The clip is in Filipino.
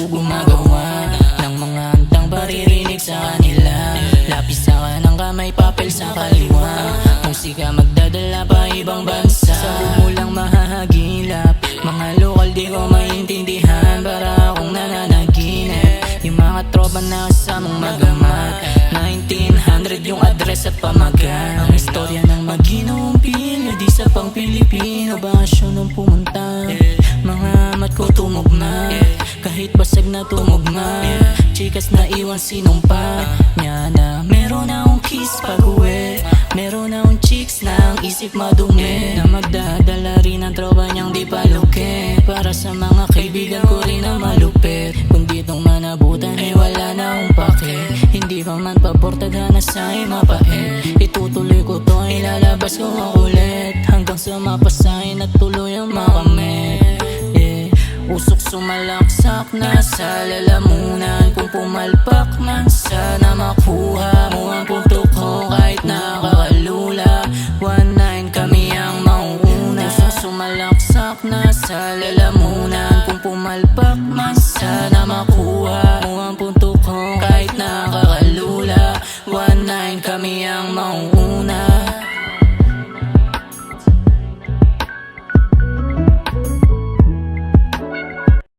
ko gumagawa ng mga handang paririnig sa kanila. Lapis sa kanang kamay, papel sa kaliwa. Musika magdadala pa ibang bansa. Sa mo lang mahahagilap, mga lokal di ko maintindihan. Para akong nananaginip, yung mga tropa na kasamang magamat. 1900 yung address at pamagat. Ang istorya ng maginoong Pilyo, di sa pang Pilipino. Bakasyon nung pumunta, mga amat ko tumugma. Kahit basag na tumugma, chikas na iwan sinumpa niya na meron na akong kiss pag-uwi. Meron na akong chicks na ang isip madumi, na magdadala rin ang tropa niyang di paluki. Para sa mga kaibigan ko rin na malupit, kung ditong manabutan eh wala na akong pake. Hindi pa man paportagana sa'yo mapait, itutuloy ko to, ilalabas ko makulit. Hanggang sa mapasahin at tuloy ang makamit. Usok sumalaksak na sa lalamunan, kung pumalpak man sana makuha